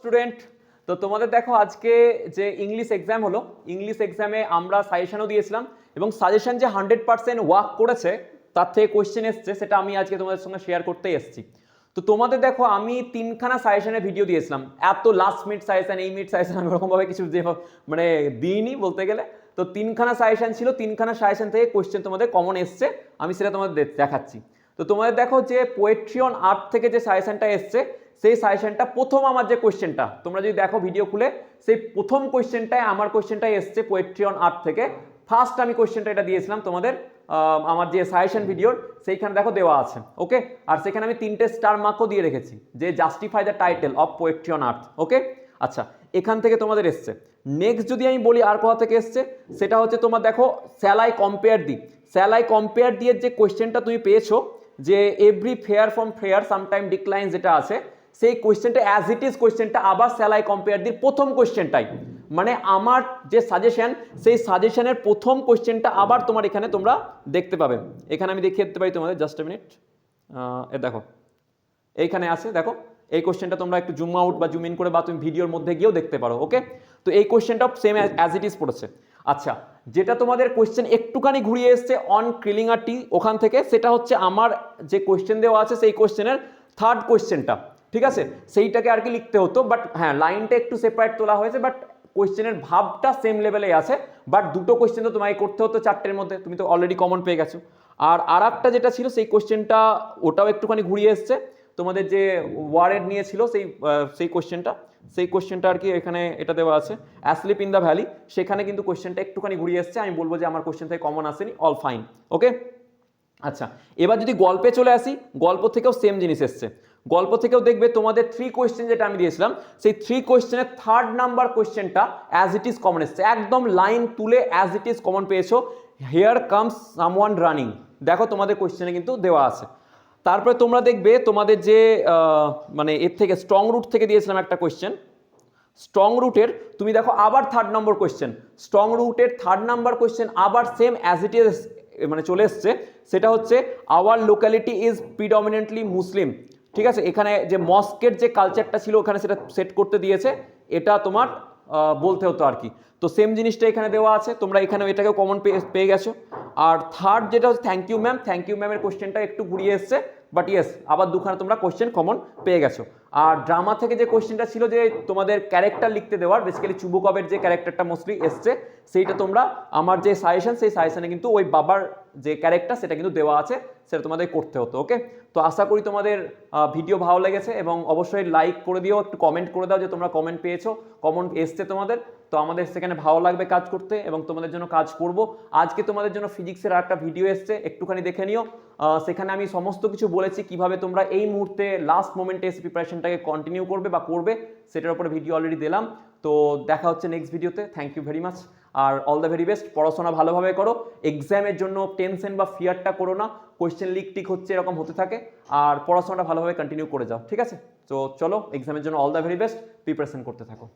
Student. তো তোমাদের দেখো আজকে যে ইংলিশ এক্সাম হলো, ইংলিশ এক্সামে আমরা সাজেশনও দিয়েছিলাম এবং সাজেশন যে 100% ওয়ার্ক করেছে তার থেকে কোয়েশ্চেন এসছে, সেটা আমি আজকে তোমাদের সঙ্গে শেয়ার করতেই এসেছি। তো তোমাদের দেখো আমি তিনখানা সাজেশনের ভিডিও দিয়েছিলাম, এত লাস্ট মিনিট সাজেশন এই মিনিট সাজেশন আমি ওরকমভাবে কিছু যে মানে দিইনি বলতে গেলে। তো তিনখানা সাজেশন ছিল, তিনখানা সাজেশন থেকে কোয়েশ্চেন তোমাদের কমন এসছে, আমি সেটা তোমাদের দেখাচ্ছি। তো তোমাদের দেখো যে পোয়েট্রি অন আর্থ থেকে যে সাজেশনটা এসছে, সেই সাজেশনটা প্রথম আমার যে কোয়েশ্চেনটা তোমরা যদি দেখো ভিডিও খুলে, সেই প্রথম কোয়েশ্চেনটায় আমার কোয়েশ্চেনটাই এসছে পোয়েট্রি অন আর্থ থেকে। ফার্স্ট আমি কোয়েশ্চেনটা এটা দিয়েছিলাম তোমাদের আমার যে সাজেশন ভিডিওর, সেইখানে দেখো দেওয়া আছে। ওকে, আর সেখানে আমি 3টে স্টার মার্কও দিয়ে রেখেছি যে justify the title of poetry on earth. Okay, আচ্ছা এখান থেকে তোমাদের এসছে। নেক্সট যদি আমি বলি আর কোথা থেকে এসছে, সেটা হচ্ছে তোমার দেখো shall I compare thee, shall I compare দিয়ে যে কোয়েশ্চেনটা তুমি পেয়েছো যে every fair from fair sometime decline যেটা আছে, সেই কোয়েশ্চেনটা অ্যাজ ইট ইজ কোয়েশ্চেনটা আবার শ্যাল আই কম্পেয়ার দির প্রথম কোয়েশ্চেনটাই, মানে আমার যে সাজেশন সেই সাজেশনের প্রথম কোয়েশ্চেনটা আবার তোমার এখানে তোমরা দেখতে পাবে। এখানে আমি দেখিয়ে দিতে পারি তোমাদের, জাস্ট এ মিনিট। এ দেখো এইখানে আছে, দেখো এই কোয়েশ্চেনটা তোমরা একটু জুম আউট বা জুম ইন করে বা তুমি ভিডিওর মধ্যে গিয়েও দেখতে পারো। ওকে, তো এই কোয়েশ্চেনটা সেম অ্যাজ ইট ইজ পড়েছে। আচ্ছা, যেটা তোমাদের কোয়েশ্চেন একটুখানি ঘুরিয়ে এসছে অন ক্রিলিং আ টি ওখান থেকে, সেটা হচ্ছে আমার যে কোয়েশ্চেন দেওয়া আছে সেই কোয়েশ্চেনের থার্ড কোয়েশ্চেনটা, ঠিক আছে, সেইটাকে আর কি লিখতে হতো, বাট হ্যাঁ লাইনটা একটু সেপারেট তোলা হয়েছে, বাট কোয়েশ্চেনের ভাবটা সেম লেভেলে আছে। বাট দুটো কোয়েশ্চেন তো তোমায় করতে হতো 4টের মধ্যে, তুমি তো অলরেডি কমন পেয়ে গেছো। আর একটা যেটা ছিল সেই কোয়েশ্চেনটা ওটাও একটুখানি ঘুরিয়ে এসছে, তোমাদের যে ওয়ারেড নিয়েছিল সেই কোয়েশ্চেনটা আর কি এখানে এটা দেওয়া আছে অ্যাসলিপ ইন দ্য ভ্যালি, সেখানে কিন্তু কোয়েশ্চেনটা একটুখানি ঘুরিয়ে এসছে। আমি বলবো যে আমার কোয়েশ্চেন থেকে কমন আসেনি, অল ফাইন। ওকে, আচ্ছা এবার যদি গল্পে চলে আসি, গল্প থেকেও সেম জিনিস এসছে। গল্প থেকেও দেখবে তোমাদের 3 কোয়েশ্চেন যেটা আমি দিয়েছিলাম, সেই 3 কোয়েশ্চেনের থার্ড নাম্বার কোয়েশ্চেনটা অ্যাজ ইট ইজ কমন এসছে, একদম লাইন তুলে অ্যাজ ইট ইজ কমন পেয়েছো। হিয়ার কামস সামওয়ান রানিং, দেখো তোমাদের কোয়েশ্চেনে কিন্তু দেওয়া আছে। তারপরে তোমরা দেখবে তোমাদের যে মানে এর থেকে স্ট্রং রুট থেকে দিয়েছিলাম একটা কোয়েশ্চেন, স্ট্রং রুটের তুমি দেখো আবার থার্ড নম্বর কোয়েশ্চেন, স্ট্রং রুটের থার্ড নাম্বার কোয়েশ্চেন আবার সেম অ্যাজ ইট ইজ মানে চলে এসছে। সেটা হচ্ছে আওয়ার লোকালিটি ইজ প্রিডমিনেন্টলি মুসলিম, ঠিক আছে, এখানে যে মস্কের যে কালচারটা ছিল ওখানে সেটা সেট করতে দিয়েছে, এটা তোমার বলতে হতো আর কি। তো সেম জিনিসটা এখানে দেওয়া আছে, তোমরা এখানে এটাকেও কমন পেয়ে গেছো। আর থার্ড যেটা হচ্ছে thank you ma'am, thank you ম্যামের কোয়েশ্চেনটা একটু ঘুরিয়ে এসছে, বাট ইয়েস আবার দুখানা তোমরা কোয়েশ্চেন কমন পেয়ে গেছো। আর ড্রামা থেকে যে কোয়েশ্চেনটা ছিল যে তোমাদের ক্যারেক্টার লিখতে দেওয়ার, বেসিক্যালি চুবুকবের যে ক্যারেক্টারটা মোস্টলি এসছে, সেইটা তোমরা আমার যে সাজেশন সেই সাজেশনে কিন্তু ওই বাবার যে ক্যারেক্টার সেটা কিন্তু দেওয়া আছে, সেটা তোমাদের করতে হতো। ওকে, তো আশা করি তোমাদের ভিডিও ভালো লেগেছে এবং অবশ্যই লাইক করে দিও, একটু কমেন্ট করে দাও যে তোমরা কমেন্ট পেয়েছো, কমন এসছে তোমাদের। তো আমাদের সেখানে ভালো লাগবে কাজ করতে এবং তোমাদের জন্য কাজ করব। আজকে তোমাদের জন্য ফিজিক্সের একটা ভিডিও এসছে, একটুখানি দেখে নিও। সেখানে আমি সমস্ত কিছু বলেছি কিভাবে তোমরা এই মুহূর্তে লাস্ট মোমেন্টে এসে প্রিপারেশনটাকে কন্টিনিউ করবে বা করবে, সেটার উপরে ভিডিও অলরেডি দিলাম। তো দেখা হচ্ছে নেক্সট ভিডিওতে, থ্যাংক ইউ ভেরি মাচ। আর অল দ্য ভেরি বেস্ট, পড়াশোনা ভালোভাবে করো, এক্সামের জন্য টেনশন বা ফিয়ারটা করো না, কোয়েশ্চেন লিক টিক হচ্ছে এরকম হতে থাকে, আর পড়াশোনাটা ভালোভাবে কন্টিনিউ করে যাও, ঠিক আছে। তো চলো এক্সামের জন্য all the very best, preparation করতে থাকো।